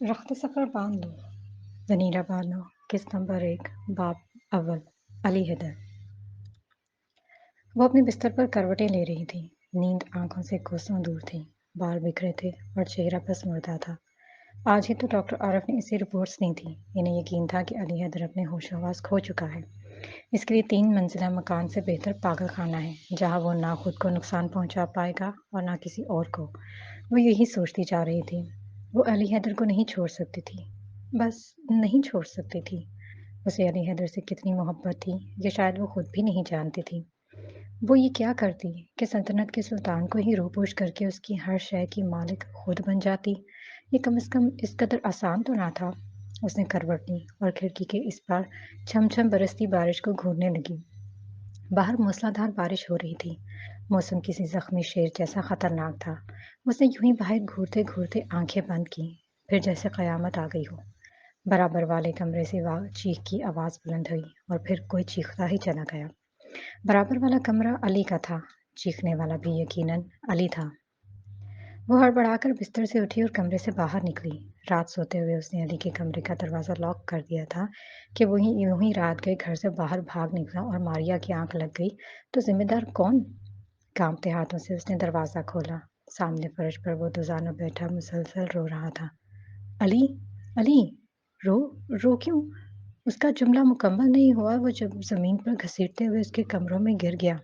रख्त सफ़र बाँध लो, ज़नीरा बानो, किस्त नंबर 1, बाब अव्वल, अली हैदर। वो अपने बिस्तर पर करवटें ले रही थी। नींद आँखों से कोसों दूर थी। बाल बिखरे थे और चेहरा बस मुड़ता था। आज ही तो डॉक्टर आरफ ने इसे रिपोर्ट्स दी थी। इन्हें यकीन था कि अली हैदर अपने होश-हवास खो चुका है। इसके लिए 3 मंजिला मकान से बेहतर पागलखाना है, जहाँ वो ना खुद को नुकसान पहुँचा पाएगा और ना किसी और को। वो यही सोचती जा रही थी। वो अली हैदर को नहीं छोड़ सकती थी। बस नहीं छोड़ सकती थी। उसे अली हैदर से कितनी मोहब्बत थी, ये शायद वो खुद भी नहीं जानती थी। वो ये क्या करती कि सल्तनत के सुल्तान को ही रूपोश करके उसकी हर शय की मालिक खुद बन जाती। ये कम से कम इस कदर आसान तो ना था। उसने करवट ली और खिड़की के इस पार छम छम बरसती बारिश को घूरने लगी। बाहर मूसलाधार बारिश हो रही थी। मौसम किसी जख्मी शेर जैसा खतरनाक था। उसने यूं ही बाहर घूरते घूरते आंखें बंद की, फिर जैसे कयामत आ गई हो। बराबर वाले कमरे से चीख की आवाज बुलंद हुई और फिर कोई चीखता ही चला गया। बराबर वाला कमरा अली का था। चीखने वाला भी यकीनन अली था। वो हड़बड़ाकर बिस्तर से उठी और कमरे से बाहर निकली। रात सोते हुए उसने अली के कमरे का दरवाज़ा लॉक कर दिया था कि वही यूं ही रात गए घर से बाहर भाग निकला और मारिया की आंख लग गई तो जिम्मेदार कौन? कांपते हाथों से उसने दरवाज़ा खोला। सामने फर्श पर वो दुजाना बैठा मुसलसल रो रहा था। अली, अली, रो, रो क्यों? उसका जुमला मुकम्मल नहीं हुआ, वो जब जमीन पर घसीटते हुए उसके कमरों में गिर गया।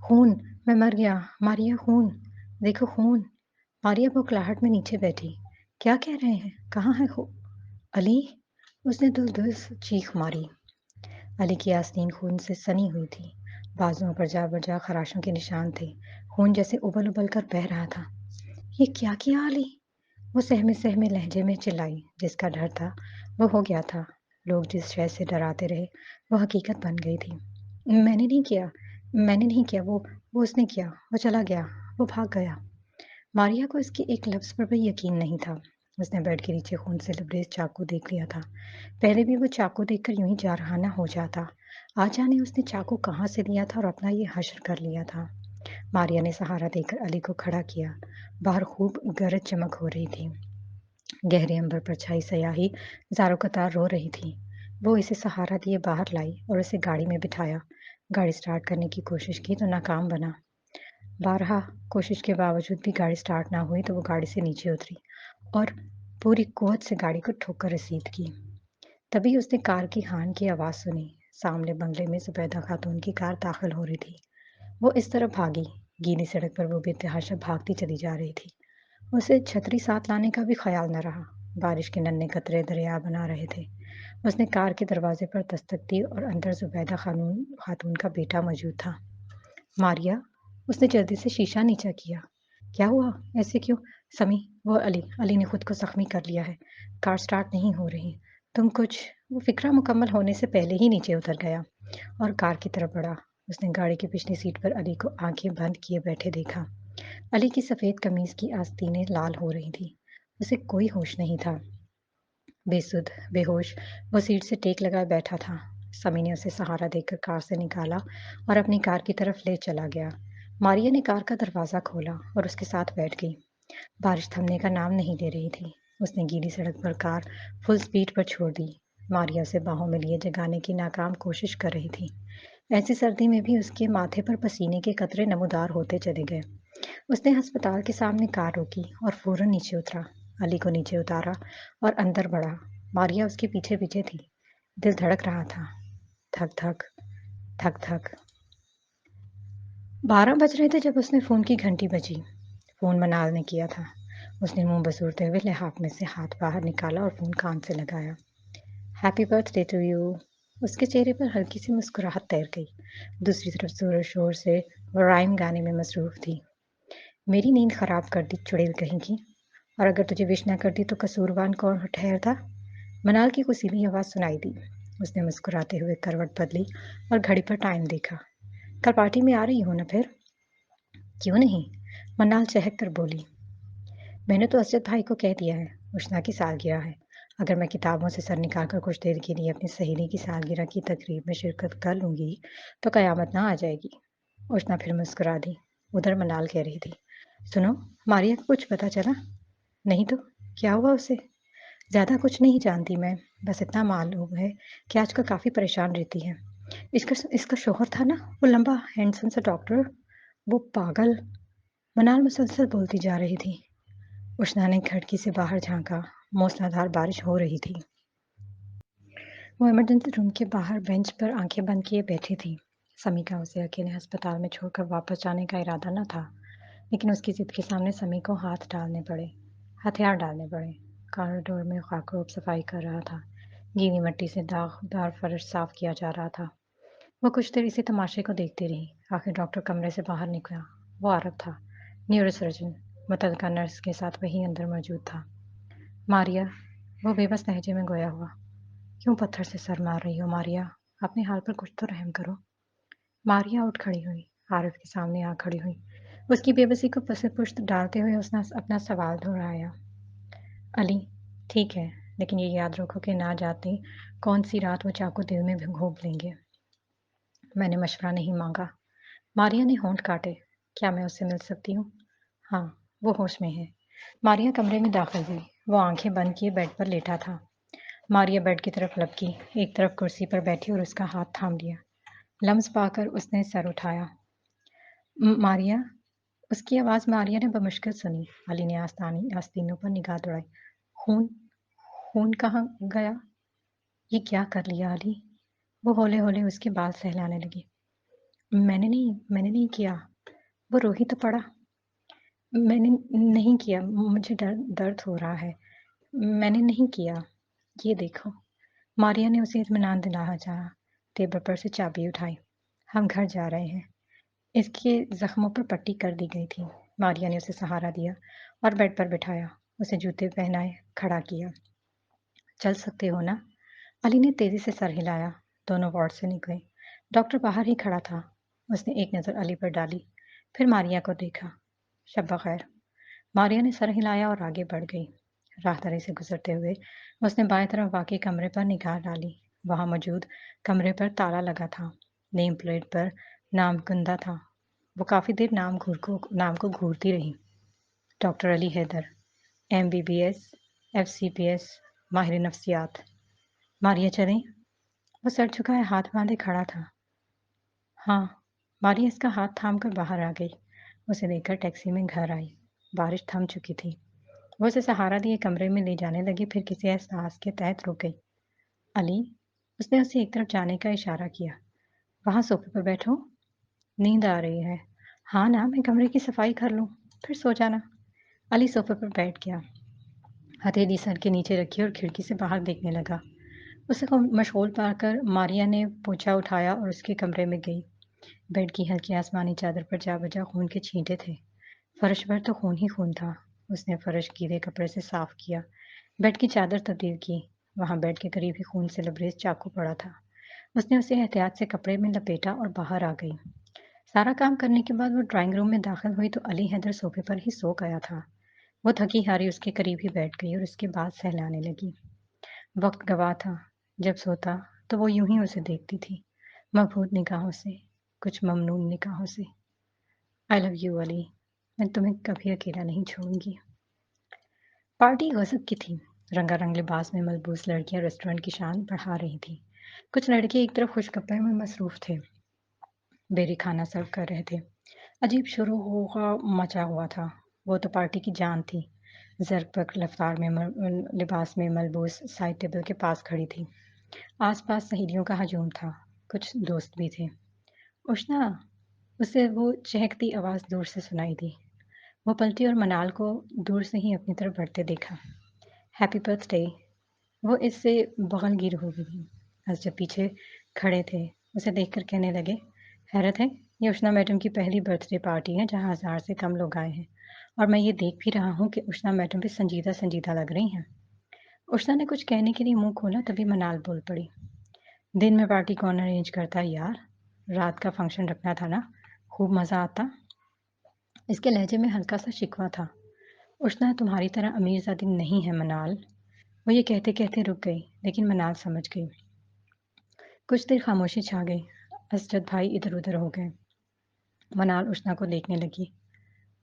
खून, मैं मर गया, मारिया खून, देखो खून। मारिया बौखलाहट में नीचे बैठी। क्या कह रहे हैं? कहाँ है अली? उसने दुलदुल चीख मारी। अली की आस्तीन खून से सनी हुई थी। बाजुओं पर जा बजा खराशों के निशान थे। खून जैसे उबल उबल कर बह रहा था। ये क्या किया अली? वो सहमे सहमे लहजे में चिल्लाई। जिसका डर था वो हो गया था। लोग जिस शय से डराते रहे वो हकीकत बन गई थी। मैंने नहीं किया, मैंने नहीं किया, वो उसने किया, वो चला गया, वो भाग गया। मारिया को इसके एक लफ्ज़ पर भी यकीन नहीं था। उसने बेड के नीचे खून से लबरेज चाकू देख लिया था। पहले भी वो चाकू देखकर यूं ही जारहाना हो जाता। आज जाने उसने चाकू कहाँ से लिया था और अपना ये हश्र कर लिया था। मारिया ने सहारा देकर अली को खड़ा किया। बाहर खूब गरज चमक हो रही थी। गहरे अंबर पर छाई स्याही ज़ारों कतार रो रही थी। वो इसे सहारा दिए बाहर लाई और उसे गाड़ी में बिठाया। गाड़ी स्टार्ट करने की कोशिश की तो नाकाम बना। बारहा कोशिश के बावजूद भी गाड़ी स्टार्ट ना हुई तो वो गाड़ी से नीचे उतरी और पूरी कुव्वत से गाड़ी को ठोकर रसीद की। तभी उसने कार की हॉर्न की आवाज़ सुनी। सामने बंगले में जुबैदा खातून की कार दाखिल हो रही थी। वो इस तरफ भागी। गीली सड़क पर वो बेतहाशा भागती चली जा रही थी। उसे छतरी साथ लाने का भी ख्याल न रहा। बारिश के नन्हे कतरे दरिया बना रहे थे। उसने कार के दरवाजे पर दस्तक दी और अंदर जुबैदा खातून का बेटा मौजूद था। मारिया, उसने जल्दी से शीशा नीचा किया। क्या हुआ? ऐसे क्यों? समी, वो अली ने खुद को जख्मी कर लिया है। कार स्टार्ट नहीं हो रही। तुम कुछ वो फिक्रा मुकम्मल होने से पहले ही नीचे उतर गया और कार की तरफ बढ़ा। उसने गाड़ी की पिछली सीट पर अली को आंखें बंद किए बैठे देखा। अली की सफेद कमीज की आस्तीनें लाल हो रही थी। उसे कोई होश नहीं था। बेसुध, बेहोश, वो सीट से टेक लगाए बैठा था। समी ने उसे सहारा देकर कार से निकाला और अपनी कार की तरफ ले चला गया। मारिया ने कार का दरवाज़ा खोला और उसके साथ बैठ गई। बारिश थमने का नाम नहीं ले रही थी। उसने गीली सड़क पर कार फुल स्पीड पर छोड़ दी। मारिया उसे बाहों में लिए जगाने की नाकाम कोशिश कर रही थी। ऐसी सर्दी में भी उसके माथे पर पसीने के कतरे नमूदार होते चले गए। उसने अस्पताल के सामने कार रोकी और फौरन नीचे उतरा। अली को नीचे उतारा और अंदर बढ़ा। मारिया उसके पीछे पीछे थी। दिल धड़क रहा था। धक धक, धक धक। 12 बज रहे थे जब उसने फ़ोन की घंटी बजी। फ़ोन मनाल ने किया था। उसने मुंह बसूरते हुए लिहाफ में से हाथ बाहर निकाला और फ़ोन कान से लगाया। Happy birthday to you. उसके चेहरे पर हल्की सी मुस्कुराहट तैर गई। दूसरी तरफ जोर शोर से वो राइम गाने में मसरूफ थी। मेरी नींद खराब कर दी चुड़ैल कहीं की। और अगर तुझे विश न करती तो कसूरवान कौन ठहरता? मनाल की कुसीली आवाज़ सुनाई दी। उसने मुस्कुराते हुए करवट बदली और घड़ी पर टाइम देखा। कल पार्टी में आ रही हो ना फिर? क्यों नहीं? मनाल चहक कर बोली। मैंने तो असरत भाई को कह दिया है। उष्णा की सालगिरह है। अगर मैं किताबों से सर निकाल कर कुछ देर के लिए अपनी सहेली की सालगिरह की तकरीब में शिरकत कर लूंगी तो कयामत ना आ जाएगी। उष्णा फिर मुस्कुरा दी। उधर मनाल कह रही थी, सुनो, मारिया को कुछ पता चला? नहीं तो? کیا ہوا اسے؟ زیادہ کچھ نہیں جانتی میں، بس اتنا معلوم ہے کہ آج کل کافی پریشان رہتی ہے۔ اس کا شوہر تھا نا، وہ لمبا ہینڈسم سا ڈاکٹر، وہ پاگل۔ منال مسلسل بولتی جا رہی تھی۔ اشنا نے کھڑکی سے باہر جھانکا، موسلادھار بارش ہو رہی تھی۔ وہ ایمرجنسی روم کے باہر بینچ پر آنکھیں بند کیے بیٹھی تھی۔ سمی کا اسے اکیلے ہسپتال میں چھوڑ کر واپس جانے کا ارادہ نہ تھا، لیکن اس کی ضد کے سامنے سمی کو ہتھیار ڈالنے پڑے۔ کاریڈور میں خاکروب صفائی کر رہا تھا، گیلی مٹی سے داغدار فرش صاف کیا جا رہا تھا۔ وہ کچھ دیر اسی تماشے کو دیکھتی رہی۔ آخر ڈاکٹر کمرے سے باہر نکلا۔ وہ عارف تھا، نیورو سرجن، متعلقہ نرس کے ساتھ وہی اندر موجود تھا۔ ماریا، وہ بے بس لہجے میں گویا ہوا، کیوں پتھر سے سر مار رہی ہو ماریا؟ اپنے حال پر کچھ تو رحم کرو۔ ماریا اٹھ کھڑی ہوئی، عارف کے سامنے آ کھڑی ہوئی۔ اس کی بے بسی کو پشت ڈالتے ہوئے اس نے اپنا سوال دہرایا۔ علی، ٹھیک ہے، لیکن یہ یاد رکھو کہ نہ جاتے کون سی رات وہ چاقو دل میں گھونپ لیں گے۔ میں نے مشورہ نہیں مانگا۔ ماریا نے ہونٹ کاٹے۔ کیا میں اس سے مل سکتی ہوں؟ ہاں، وہ ہوش میں ہے۔ ماریا کمرے میں داخل ہوئی۔ وہ آنکھیں بند کیے بیڈ پر لیٹا تھا۔ ماریا بیڈ کی طرف لپکی، ایک طرف کرسی پر بیٹھی اور اس کا ہاتھ تھام لیا۔ لمس پا کر اس نے سر اٹھایا۔ ماریا، اس کی آواز ماریا نے بمشکل سنی۔ علی نے آستینوں پر نگاہ دوڑائی۔ خون کہاں گیا؟ یہ کیا کر لیا علی؟ وہ ہولے ہولے اس کے بال سہلانے لگی۔ میں نے نہیں کیا۔ وہ رو ہی تو پڑا۔ میں نے نہیں کیا، مجھے درد ہو رہا ہے۔ میں نے نہیں کیا۔ یہ دیکھو۔ ماریا نے اسے اطمینان دلانا چاہا۔ ٹیبل پر سے چابی اٹھائی۔ ہم گھر جا رہے ہیں۔ اس کے زخموں پر پٹی کر دی گئی تھی۔ ماریا نے اسے سہارا دیا اور بیڈ پر بٹھایا، اسے جوتے پہنائے، کھڑا کیا۔ چل سکتے ہو نا؟ علی نے تیزی سے سر ہلایا۔ دونوں وارڈ سے نکلے۔ ڈاکٹر باہر ہی کھڑا تھا۔ اس نے ایک نظر علی پر ڈالی، پھر ماریا کو دیکھا۔ شب بخیر۔ ماریا نے سر ہلایا اور آگے بڑھ گئی۔ راہداری سے گزرتے ہوئے اس نے بائیں طرف واقع کمرے پر نگاہ ڈالی۔ وہاں موجود کمرے پر تالا لگا تھا۔ نیم پلیٹ پر نام گندا تھا۔ وہ کافی دیر نام کو گھورتی رہی۔ ڈاکٹر علی حیدر، MBBS، FCPS، ماہر نفسیات۔ ماریا چلیں؟ وہ سر جھکائے ہاتھ باندھے کھڑا تھا۔ ہاں۔ ماریا اس کا ہاتھ تھام کر باہر آ گئی۔ اسے دیکھ کر ٹیکسی میں گھر آئی۔ بارش تھم چکی تھی۔ وہ اسے سہارا دیے کمرے میں لے جانے لگی، پھر کسی احساس کے تحت رک گئی۔ علی، اس نے اسے ایک طرف جانے کا اشارہ کیا۔ وہاں صوفے پر بیٹھو۔ نیند آ رہی ہے؟ ہاں نا، میں کمرے کی صفائی کر لوں، پھر سو جانا۔ علی صوفے پر بیٹھ گیا، ہتھیلی سر کے نیچے رکھی اور کھڑکی سے باہر دیکھنے لگا۔ اسے کو مشغول پا کر ماریا نے پوچھا اٹھایا اور اس کے کمرے میں گئی۔ بیڈ کی ہلکی آسمانی چادر پر جا بجا خون کے چھینٹے تھے۔ فرش پر تو خون ہی خون تھا۔ اس نے فرش گیلے کپڑے سے صاف کیا، بیڈ کی چادر تبدیل کی۔ وہاں بیڈ کے قریب ہی خون سے لبریز چاقو پڑا تھا۔ اس نے اسے احتیاط سے کپڑے میں لپیٹا اور باہر آ گئی۔ سارا کام کرنے کے بعد وہ ڈرائنگ روم میں داخل ہوئی تو علی حیدر صوفے پر ہی سو گیا تھا۔ وہ تھکی ہاری اس کے قریب ہی بیٹھ گئی اور اس کے بعد سہلانے لگی۔ وقت گواہ تھا۔ جب سوتا تو وہ یوں ہی اسے دیکھتی تھی، مبہوت نگاہوں سے، کچھ ممنون نگاہوں سے۔ I love you علی، میں تمہیں کبھی اکیلا نہیں چھوڑوں گی۔ پارٹی غضب کی تھی۔ رنگا رنگ لباس میں ملبوس لڑکیاں ریسٹورنٹ کی شان بڑھا رہی تھیں۔ کچھ لڑکے ایک طرف خوش گپے میں مصروف تھے، بیری کھانا سرو کر رہے تھے۔ عجیب شروع ہوغا مچا ہوا تھا۔ وہ تو پارٹی کی جان تھی۔ زرق برق رفتار میں لباس میں ملبوس سائڈ ٹیبل کے پاس کھڑی تھی۔ آس پاس سہیلیوں کا ہجوم تھا، کچھ دوست بھی تھے۔ اشنا، اسے وہ چہکتی آواز دور سے سنائی دی۔ وہ پلٹی اور منال کو دور سے ہی اپنی طرف بڑھتے دیکھا۔ Happy birth day. وہ اس سے بغل گیر ہو گئی۔ اسجد پیچھے کھڑے تھے، اسے دیکھ کر کہنے لگے، حیرت ہے، یہ اشنا میڈم کی پہلی برتھ ڈے پارٹی ہے جہاں 1000 سے کم لوگ آئے ہیں، اور میں یہ دیکھ بھی رہا ہوں کہ اشنا میڈم بھی سنجیدہ لگ رہی ہیں۔ اشنا نے کچھ کہنے کے لیے منہ کھولا، تبھی منال بول پڑی، دن میں پارٹی کون ارینج کرتا ہے یار؟ رات کا فنکشن رکھنا تھا نا، خوب مزہ آتا۔ اس کے لہجے میں ہلکا سا شکوہ تھا۔ اشنا تمہاری طرح امیر زادی نہیں ہے منال۔ وہ یہ کہتے کہتے رک گئی، لیکن منال سمجھ گئی۔ کچھ دیر خاموشی چھا گئی۔ اسجد بھائی ادھر ادھر ہو گئے۔ منال اشنا کو دیکھنے لگی۔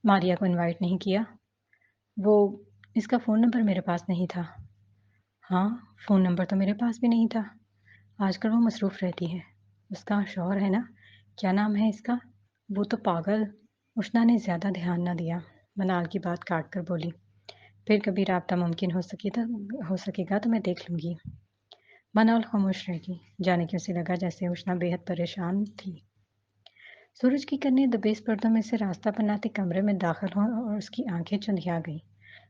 ماریا کو انوائٹ نہیں کیا؟ وہ اس کا فون نمبر میرے پاس نہیں تھا۔ ہاں، فون نمبر تو میرے پاس بھی نہیں تھا۔ آج کل وہ مصروف رہتی ہے۔ اس کا شوہر ہے نا؟ کیا نام ہے اس کا؟ وہ تو پاگل۔ اشنا نے زیادہ دھیان نہ دیا۔ منال کی بات کاٹ کر بولی، پھر کبھی رابطہ ممکن ہو سکے گا تو میں دیکھ لوں گی۔ منال خاموش رہ گئی۔ جانے کے اسے لگا جیسے اشنا بے حد پریشان تھی۔ سورج کی کرنیں دبیز پردوں میں سے راستہ بناتے کمرے میں داخل ہوں اور اس کی آنکھیں چندھیا گئی۔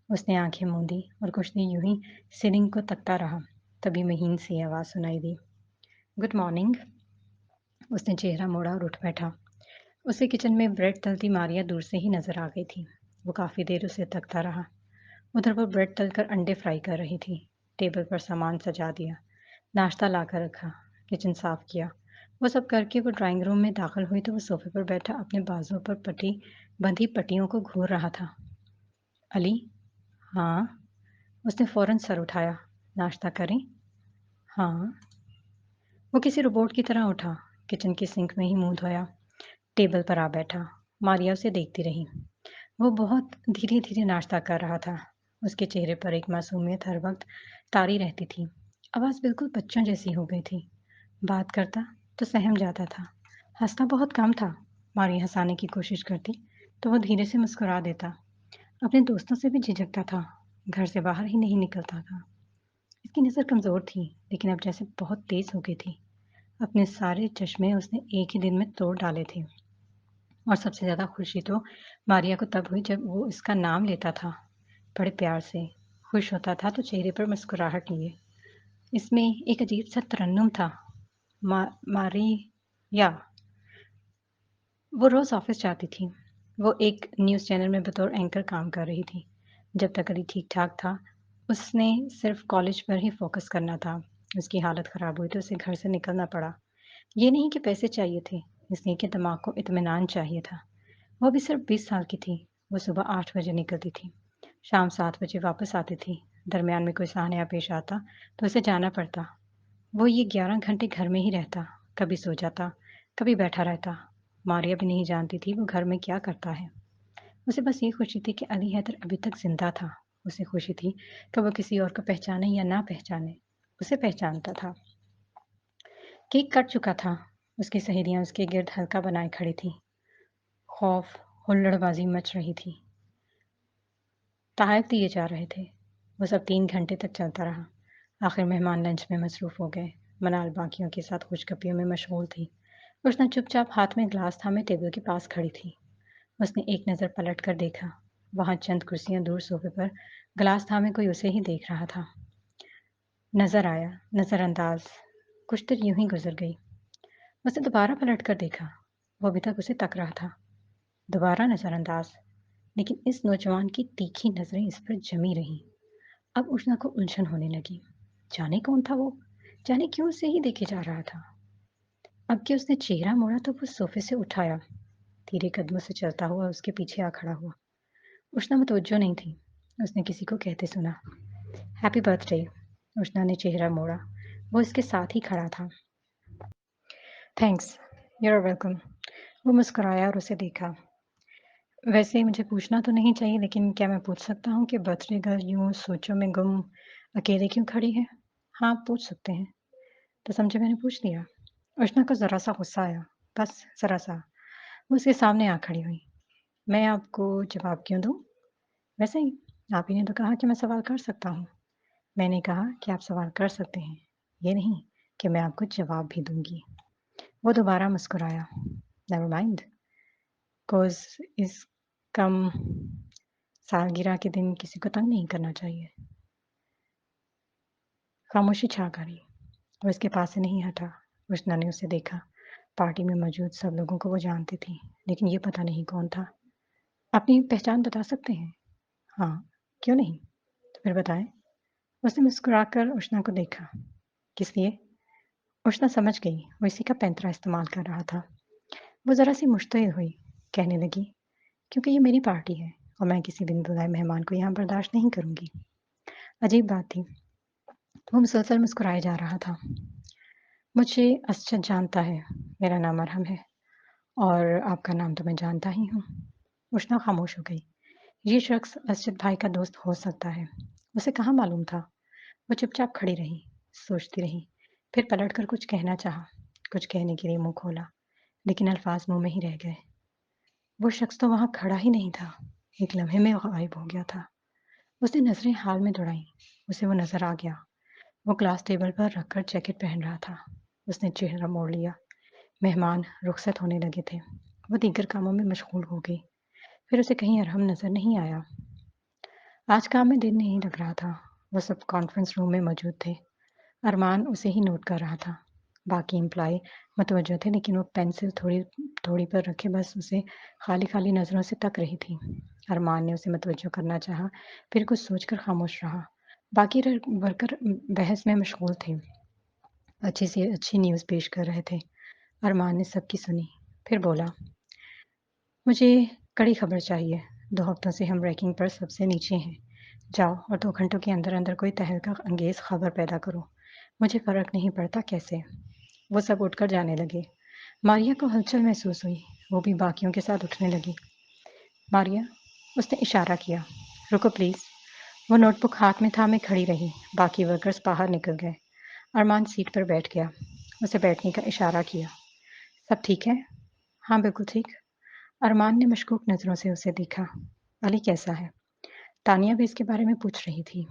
اس نے آنکھیں موندی اور کچھ دیر یوں ہی سیلنگ کو تکتا رہا۔ تبھی مہین سی آواز سنائی دی، گڈ مارننگ۔ اس نے چہرہ موڑا اور اٹھ بیٹھا۔ اسے کچن میں بریڈ تلتی ماریا دور سے ہی نظر آ گئی تھی۔ وہ کافی دیر اسے تکتا رہا۔ ادھر وہ بریڈ تل کر انڈے فرائی کر رہی تھی۔ ٹیبل پر سامان سجا دیا، ناشتہ لا کر رکھا، کچن صاف کیا۔ وہ سب کر کے وہ ڈرائنگ روم میں داخل ہوئی تو وہ صوفے پر بیٹھا اپنے بازو پر بندھی پٹیوں کو گھور رہا تھا۔ علی؟ ہاں؟ اس نے فوراً سر اٹھایا، ناشتہ کریں؟ ہاں۔ وہ کسی روبوٹ کی طرح اٹھا، کچن کی سنک میں ہی منہ دھویا، ٹیبل پر آ بیٹھا۔ ماریا اسے دیکھتی رہی۔ وہ بہت دھیرے دھیرے ناشتہ کر رہا تھا۔ اس کے چہرے پر ایک معصومیت ہر وقت طاری رہتی تھی۔ آواز بالکل بچوں جیسی ہو گئی تھی۔ بات کرتا تو سہم جاتا تھا، ہنستا بہت کم تھا۔ ماری ہنسانے کی کوشش کرتی تو وہ دھیرے سے مسکرا دیتا۔ اپنے دوستوں سے بھی جھجکتا تھا، گھر سے باہر ہی نہیں نکلتا تھا۔ اس کی نظر کمزور تھی لیکن اب جیسے بہت تیز ہو گئی تھی۔ اپنے سارے چشمے اس نے ایک ہی دن میں توڑ ڈالے تھے۔ اور سب سے زیادہ خوشی تو ماریا کو تب ہوئی جب وہ اس کا نام لیتا تھا، بڑے پیار سے۔ خوش ہوتا تھا تو چہرے پر مسکراہٹ لیے۔ اس میں ایک عجیب سا ترنم تھا، ماریا۔ وہ روز آفس جاتی تھی۔ وہ ایک نیوز چینل میں بطور اینکر کام کر رہی تھی۔ جب تک علی ٹھیک ٹھاک تھا اس نے صرف کالج پر ہی فوکس کرنا تھا۔ اس کی حالت خراب ہوئی تو اسے گھر سے نکلنا پڑا۔ یہ نہیں کہ پیسے چاہیے تھے، اس لیے کہ دماغ کو اطمینان چاہیے تھا۔ وہ بھی صرف 20 سال کی تھی۔ وہ صبح 8 بجے نکلتی تھی، شام 7 بجے واپس آتی تھی۔ درمیان میں کوئی سانحہ پیش آتا تو اسے جانا پڑتا۔ وہ یہ 11 گھنٹے گھر میں ہی رہتا، کبھی سو جاتا، کبھی بیٹھا رہتا۔ ماریا بھی نہیں جانتی تھی وہ گھر میں کیا کرتا ہے۔ اسے بس یہ خوشی تھی کہ علی حیدر ابھی تک زندہ تھا۔ اسے خوشی تھی کہ وہ کسی اور کو پہچانے یا نہ پہچانے، اسے پہچانتا تھا۔ کیک کٹ چکا تھا۔ اس کی سہیلیاں اس کے گرد حلقہ بنائے کھڑی تھیں۔ خوف، ہلڑ بازی مچ رہی تھی۔ تحائف دیے جا رہے تھے۔ وہ سب 3 گھنٹے تک چلتا رہا۔ آخر مہمان لنچ میں مصروف ہو گئے۔ منال باقیوں کے ساتھ خوش گپیوں میں مشغول تھی۔ اس نے چپ چاپ ہاتھ میں گلاس تھامے ٹیبل کے پاس کھڑی تھی۔ اس نے ایک نظر پلٹ کر دیکھا، وہاں چند کرسیاں دور صوفے پر گلاس تھامے کوئی اسے ہی دیکھ رہا تھا۔ نظر آیا، نظر انداز۔ کچھ دیر یوں ہی گزر گئی۔ اس نے دوبارہ پلٹ کر دیکھا، وہ ابھی تک اسے تک رہا تھا۔ دوبارہ نظر انداز، لیکن اس نوجوان کی تیکھی نظریں اس پر جمی رہیں۔ اب اشنا کو الجھن ہونے لگی۔ جانے کون تھا وہ؟ جانے کیوں اسے ہی دیکھے جا رہا تھا؟ اب کہ اس نے چہرہ موڑا تو وہ صوفے سے اٹھایا، دھیرے قدموں سے چلتا ہوا اس کے پیچھے آ کھڑا ہوا۔ اشنا متوجہ نہیں تھی۔ اس نے کسی کو کہتے سنا، ہیپی برتھ ڈے۔ اشنا نے چہرہ موڑا، وہ اس کے ساتھ ہی کھڑا تھا۔ Thanks, you are welcome. وہ مسکرایا اور اسے دیکھا۔ ویسے مجھے پوچھنا تو نہیں چاہیے لیکن کیا میں پوچھ سکتا ہوں کہ برتھ ڈے گرل یوں سوچوں میں گم اکیلے کیوں کھڑی ہے؟ ہاں پوچھ سکتے ہیں۔ تو سمجھے میں نے پوچھ لیا۔ اشنا کو ذرا سا غصہ آیا، بس ذرا سا۔ وہ اس کے سامنے آ کھڑی ہوئی۔ میں آپ کو جواب کیوں دوں؟ ویسے ہی، آپ ہی نے تو کہا کہ میں سوال کر سکتا ہوں۔ میں نے کہا کہ آپ سوال کر سکتے ہیں، یہ نہیں کہ میں آپ کو جواب بھی دوں گی۔ وہ دوبارہ مسکرایا، نیور مائنڈ، کوز اس کم سالگرہ کے دن کسی کو تنگ نہیں کرنا چاہیے۔ خاموشی چھا گئی۔ وہ اس کے پاس سے نہیں ہٹا۔ اشنا نے اسے دیکھا۔ پارٹی میں موجود سب لوگوں کو وہ جانتی تھی لیکن یہ پتہ نہیں کون تھا۔ اپنی پہچان بتا سکتے ہیں؟ ہاں، کیوں نہیں؟ تو پھر بتائیں۔ اس نے مسکرا کر اشنا کو دیکھا۔ کس لیے؟ اشنا سمجھ گئی وہ اسی کا پینترا استعمال کر رہا تھا۔ وہ ذرا سی مشتعل ہوئی، کہنے لگی، کیونکہ یہ میری پارٹی ہے اور میں کسی بن بلائے مہمان کو یہاں برداشت نہیں کروں گی۔ عجیب بات تھی، وہ مسلسل مسکرائے جا رہا تھا۔ مجھے اسجد جانتا ہے، میرا نام مرہم ہے، اور آپ کا نام تو میں جانتا ہی ہوں۔ اشنا خاموش ہو گئی۔ ये शख्स असजद भाई का दोस्त हो सकता है। उसे कहाँ मालूम था? वो चुपचाप खड़ी रही, सोचती रही, फिर पलटकर कुछ कहना चाहा, कुछ कहने के लिए मुँह खोला, लेकिन अल्फाज मुँह में ही रह गए। वो शख्स तो वहाँ खड़ा ही नहीं था, एक लम्हे में गायब हो गया था। उसने नज़रें हाल में दौड़ाईं, उसे वो नज़र आ गया। वो ग्लास टेबल पर रखकर जैकेट पहन रहा था। उसने चेहरा मोड़ लिया। मेहमान रुखसत होने लगे थे। वो दीगर कामों में मशगूल हो गई। फिर उसे कहीं अरहम नज़र नहीं आया। आज काम में दिल नहीं लग रहा था। वो सब कॉन्फ्रेंस रूम में मौजूद थे। अरमान उसे ही नोट कर रहा था। बाकी एम्प्लॉई मुतवज्जो थे, लेकिन वो पेंसिल थोड़ी थोड़ी पर रखे बस उसे खाली-खाली नज़रों से तक रही थी। अरमान ने उसे मुतवज्जो करना चाहा, फिर कुछ सोचकर खामोश रहा। बाकी वर्कर बहस में मशगूल थे। अच्छी से अच्छी न्यूज़ पेश कर रहे थे। अरमान ने सबकी सुनी, फिर बोला, मुझे कड़ी खबर चाहिए। 2 हफ्तों से हम रैंकिंग पर सबसे नीचे हैं। जाओ और 2 घंटों के अंदर-अंदर कोई तहलका अंगेज़ खबर पैदा करो। मुझे फ़र्क नहीं पड़ता कैसे। वो सब उठकर जाने लगे। मारिया को हलचल महसूस हुई। वो भी बाकियों के साथ उठने लगी। मारिया, उसने इशारा किया। रुको प्लीज़। वो नोटबुक हाथ में थामे खड़ी रही। बाकी वर्कर्स बाहर निकल गए। अरमान सीट पर बैठ गया। उसे बैठने का इशारा किया। सब ठीक है? हाँ, बिल्कुल ठीक। अरमान ने मशकूक नज़रों से उसे देखा। अली कैसा है? तानिया भी इसके बारे में पूछ रही थी।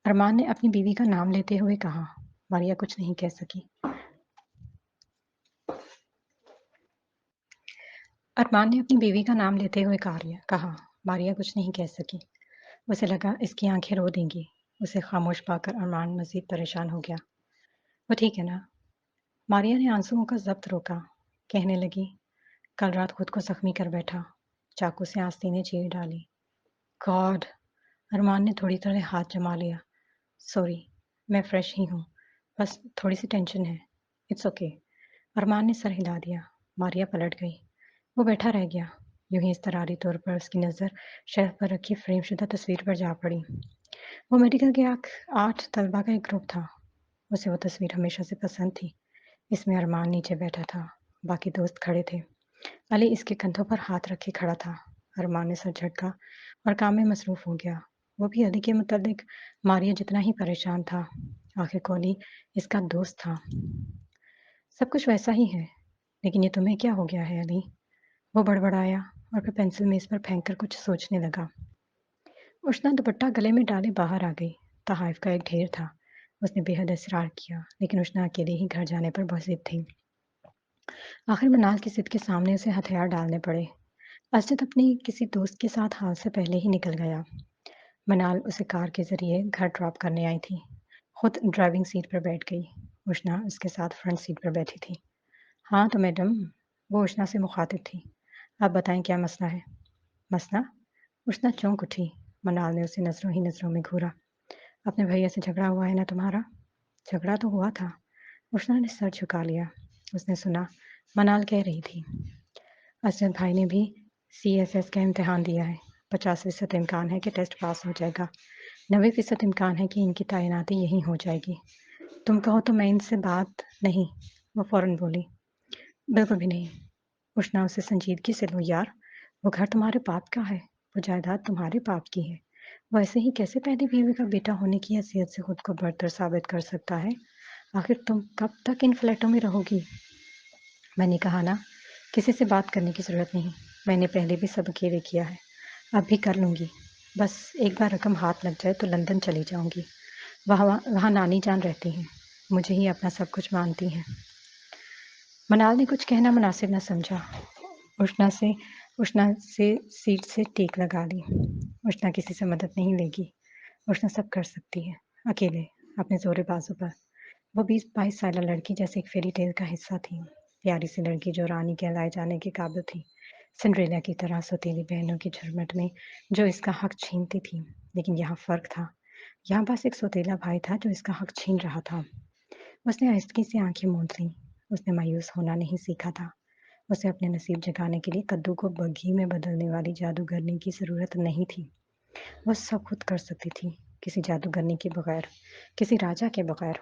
अरमान ने अपनी बीवी का नाम लेते हुए कहा। मारिया कुछ नहीं कह सकी। अरमान ने अपनी बीवी का नाम लेते हुए कहा। मारिया कुछ नहीं कह सकी। उसे लगा इसकी आंखें रो देंगी। उसे खामोश पाकर अरमान मज़ीद परेशान हो गया। वो ठीक है ना? मारिया ने आंसुओं का ज़ब्त रोका। कहने लगी, कल रात खुद को ज़ख्मी कर बैठा। चाकू से आस्तीनें चीर डाली। गॉड! अरमान ने थोड़ी देर हाथ जमा लिया। सॉरी, मैं फ्रेश ही हूँ। बस थोड़ी सी टेंशन है। It's okay. अरमान ने सर हिला दिया। मारिया पलट गई। वो बैठा रह गया। यूं ही इज़्तिरारी तौर पर उसकी नज़र शेल्फ पर रखी फ्रेमशुदा तस्वीर पर जा पड़ी। वो मेडिकल के 8 तलबा का एक ग्रुप था। उसे वो तस्वीर हमेशा से पसंद थी। इसमें अरमान नीचे बैठा था। बाकी दोस्त खड़े थे। अली इसके कंधों पर हाथ रखे खड़ा था। अरमान ने सर झटका और काम में मसरूफ हो गया। वो भी अली के मुतालिक मारिया जितना ही परेशान था। आखिर को अली इसका दोस्त था। सब कुछ वैसा ही है, लेकिन ये तुम्हें क्या हो गया है अली? वो बड़बड़ाया और फिर पेंसिल मेज पर फेंक कर कुछ सोचने लगा। उष्णा दुपट्टा गले में डाले बाहर आ गई। तहाइफ का एक ढेर था। उसने बेहद इसरार किया, लेकिन उष्णा अकेले ही घर जाने पर बहुत जिद थी। आखिर मनाल की जिद के सामने उसे हथियार डालने पड़े। असद अपनी किसी दोस्त के साथ हाल से पहले ही निकल गया। मनाल उसे कार के ज़रिए घर ड्रॉप करने आई थी। खुद ड्राइविंग सीट पर बैठ गई। उष्णा उसके साथ फ्रंट सीट पर बैठी थी। हाँ तो मैडम, वो उष्णा से मुखातिब थी। आप बताएं क्या मसला है? मसला? उष्णा चौंक उठी। मनाल ने उसे नज़रों ही नज़रों में घूरा। अपने भैया से झगड़ा हुआ है ना तुम्हारा? झगड़ा तो हुआ था। उष्णा ने सर झुका लिया। उसने सुना, मनाल कह रही थी। असद भाई ने भी सीएसएस का इम्तिहान दिया है। 50% इम्कान है कि टेस्ट पास हो जाएगा। 90% इम्कान है कि इनकी तैनाती यहीं हो जाएगी। तुम कहो तो मैं इनसे बात नहीं। वो फौरन बोली, बिल्कुल भी नहीं। उष्णा उसे संजीदगी से लो यार। वो घर तुम्हारे बाप का है। वो जायदाद तुम्हारे बाप की है। वो ऐसे ही कैसे पहली बीवी का बेटा होने की हैसियत से खुद को बरतर साबित कर सकता है? आखिर तुम कब तक इन फ्लैटों में रहोगी? मैंने कहा ना, किसी से बात करने की ज़रूरत नहीं। मैंने पहले भी सब अकेले किया है। अब भी कर लूँगी। बस एक बार रकम हाथ लग जाए तो लंदन चली जाऊँगी। वहाँ वहाँ नानी जान रहती हैं। मुझे ही अपना सब कुछ मानती हैं। मनाल ने कुछ कहना मुनासिब न समझा। उष्णा से उष्णा से सीट से टेक लगा ली। उष्णा किसी से मदद नहीं लेगी। उष्णा सब कर सकती है, अकेले, अपने ज़ोरे बाजू पर। वो 20-22 साल लड़की जैसे एक फेरी टेल का हिस्सा थी। प्यारी सी लड़की जो रानी कहलाए जाने के काबिल थी। सिंड्रेला की तरह सौतेली बहनों की झुरमुट में जो इसका हक छीनती थी। लेकिन यहाँ फ़र्क था। यहाँ बस एक सौतेला भाई था जो इसका हक छीन रहा था। उसने आहिस्तगी से आंखें मूंद लीं। उसने मायूस होना नहीं सीखा था। उसे अपने नसीब जगाने के लिए कद्दू को बग्घी में बदलने वाली जादूगरनी की ज़रूरत नहीं थी। वो सब खुद कर सकती थी, किसी जादूगरनी के बगैर, किसी राजा के बगैर।